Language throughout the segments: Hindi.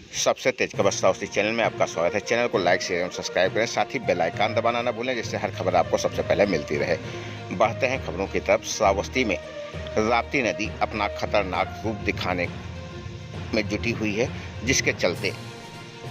सबसे तेज खबर श्रावस्ती चैनल में आपका स्वागत है। चैनल को लाइक शेयर एवं सब्सक्राइब करें, साथ ही बेल आइकन दबाना न भूलें, जिससे हर खबर आपको सबसे पहले मिलती रहे। बढ़ते हैं खबरों की तरफ। श्रावस्ती में राप्ती नदी अपना खतरनाक रूप दिखाने में जुटी हुई है, जिसके चलते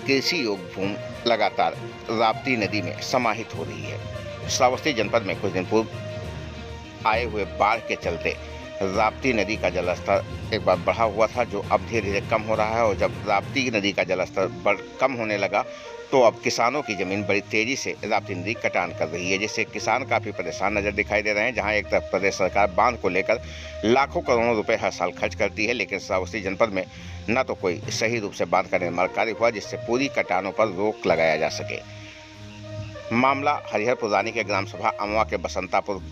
कृषि योग्य भूमि लगातार राप्ती नदी में समाहित हो रही है। श्रावस्ती जनपद में कुछ दिन पूर्व आए हुए बाढ़ के चलते राप्ती नदी का जलस्तर एक बार बढ़ा हुआ था, जो अब धीरे धीरे कम हो रहा है। और जब राप्ती नदी का जलस्तर कम होने लगा तो अब किसानों की ज़मीन बड़ी तेज़ी से राप्ती नदी कटान कर रही है, जिससे किसान काफ़ी परेशान नज़र दिखाई दे रहे हैं। जहां एक तरफ प्रदेश सरकार बांध को लेकर लाखों करोड़ों रुपए हर साल खर्च करती है, लेकिन श्रावस्ती जनपद में न तो कोई सही रूप से बांध का निर्माण कार्य हुआ जिससे पूरी कटानों पर रोक लगाया जा सके। मामला हरिहर पुरानी के ग्राम सभा अमवा के बसंतापुर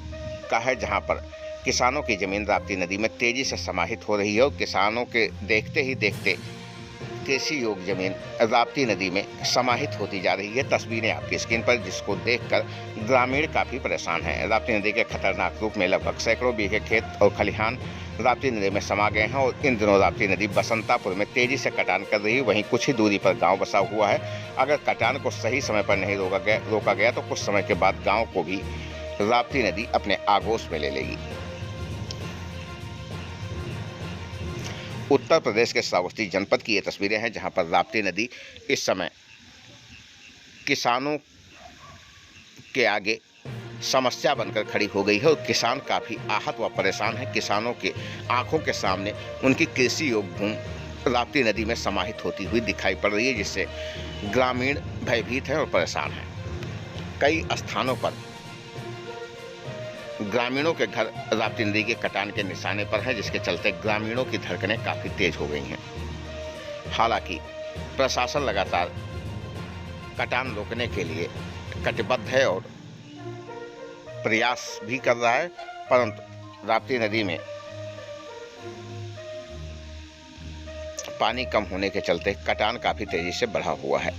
का है, जहाँ पर किसानों की ज़मीन राप्ती नदी में तेज़ी से समाहित हो रही है और किसानों के देखते ही देखते कृषि योग्य ज़मीन राप्ती नदी में समाहित होती जा रही है। तस्वीरें आपकी स्क्रीन पर, जिसको देखकर ग्रामीण काफ़ी परेशान हैं। राप्ती नदी के खतरनाक रूप में लगभग सैकड़ों बीघे खेत और खलिहान राप्ती नदी में समा गए हैं और इन दिनों राप्ती नदी बसंतापुर में तेज़ी से कटान कर रही है। वहीं कुछ ही दूरी पर गाँव बसा हुआ है। अगर कटान को सही समय पर नहीं रोका गया तो कुछ समय के बाद गाँव को भी राप्ती नदी अपने आगोश में ले लेगी। उत्तर प्रदेश के श्रावस्ती जनपद की ये तस्वीरें हैं, जहां पर राप्ती नदी इस समय किसानों के आगे समस्या बनकर खड़ी हो गई है और किसान काफ़ी आहत व परेशान हैं। किसानों के आंखों के सामने उनकी कृषि योग्य भूमि राप्ती नदी में समाहित होती हुई दिखाई पड़ रही है, जिससे ग्रामीण भयभीत हैं और परेशान हैं। कई स्थानों पर ग्रामीणों के घर राप्ती नदी के कटान के निशाने पर हैं, जिसके चलते ग्रामीणों की धड़कनें काफ़ी तेज हो गई हैं। हालांकि प्रशासन लगातार कटान रोकने के लिए कटिबद्ध है और प्रयास भी कर रहा है, परंतु राप्ती नदी में पानी कम होने के चलते कटान काफ़ी तेज़ी से बढ़ा हुआ है।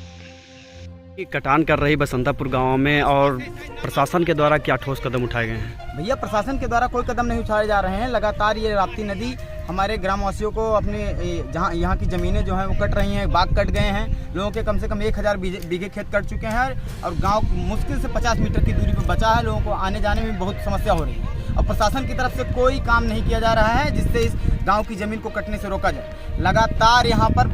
कटान कर रही बसंतापुर गांव में, और प्रशासन के द्वारा क्या ठोस कदम उठाए गए हैं? भैया, प्रशासन के द्वारा कोई कदम नहीं उठाए जा रहे हैं। लगातार ये राप्ती नदी हमारे ग्रामवासियों को अपने जहाँ यहाँ की ज़मीनें जो हैं वो कट रही हैं, बाग कट गए हैं। लोगों के कम से कम 1000 बीघे खेत कट चुके हैं और गांव मुश्किल से 50 मीटर की दूरी पर बचा है। लोगों को आने जाने में बहुत समस्या हो रही है और प्रशासन की तरफ से कोई काम नहीं किया जा रहा है जिससे इस गांव की ज़मीन को कटने से रोका जाए। लगातार यहाँ पर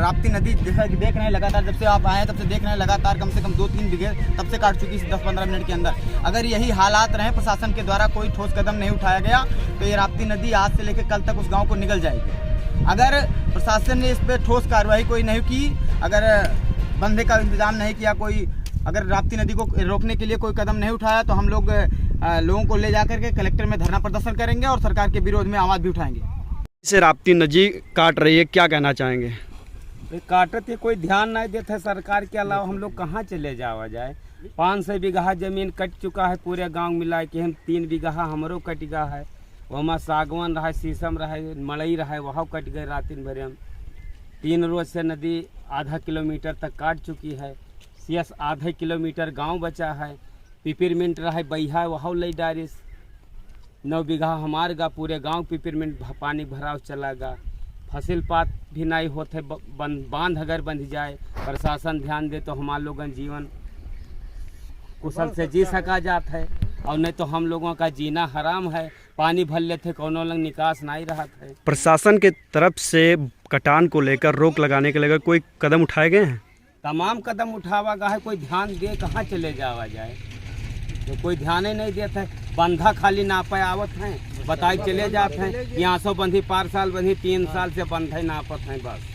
राप्ती नदी देख रहे हैं, लगातार जब से आप आए हैं तब से देख रहे हैं, लगातार कम से कम 2-3 बीघे तब से काट चुकी है 10-15 मिनट के अंदर। अगर यही हालात रहे, प्रशासन के द्वारा कोई ठोस कदम नहीं उठाया गया तो ये राप्ती नदी आज से लेकर कल तक उस गाँव को निगल जाएगी। अगर प्रशासन ने इस पर ठोस कार्रवाई कोई नहीं की, अगर बंधे का इंतजाम नहीं किया, अगर राप्ती नदी को रोकने के लिए कोई कदम नहीं उठाया तो हम लोगों को ले जाकर के कलेक्टर में धरना प्रदर्शन करेंगे और सरकार के विरोध में आवाज़ भी उठाएंगे। इसे राप्ती नदी काट रही है, क्या कहना चाहेंगे? काटत है, कोई ध्यान नहीं देता है सरकार के अलावा। हम लोग कहाँ चले जावा जाए? 500 बीघा जमीन कट चुका है पूरे गांव मिला के। हम 3 बीघा हमरो कट गया है। वहाँ सागवान रहा, शीशम रहा, मड़ई रहा, वहाँ कट गए रातिन भरे। हम 3 रोज से नदी आधा किलोमीटर तक काट चुकी है। सियस आधे किलोमीटर गांव बचा है। पिपरमिंट रहा, बैहा वहाँ ले डारिस 9 बीघा हमार गा, पूरे गांव पिपरमिंट पानी भराव चला गा। फसल पात भी नहीं होते। बांध अगर बंध जाए, प्रशासन ध्यान दे तो हमारे लोगों जीवन कुशल से जी सका जाता है, और नहीं तो हम लोगों का जीना हराम है। पानी भर लेते, कोनो लंग निकास नहीं रहा है। प्रशासन के तरफ से कटान को लेकर रोक लगाने के लेकर कोई कदम उठाए गए हैं? तमाम कदम उठावा गया है, कोई ध्यान दे कहाँ चले जावा जाए? तो कोई ध्यान ही नहीं देता है। बंधा खाली नापे आवत हैं, बताए चले जाते हैं। यहाँ से बंधी 5 साल बंधी, 3 साल से बंधे नापत हैं बस।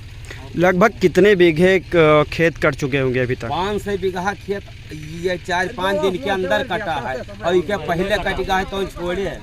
लगभग कितने बीघे खेत कट चुके होंगे अभी तक? 500 बीघा खेत ये 4-5 दिन के अंदर कटा है और इसके पहले कट गया है तो छोड़े है।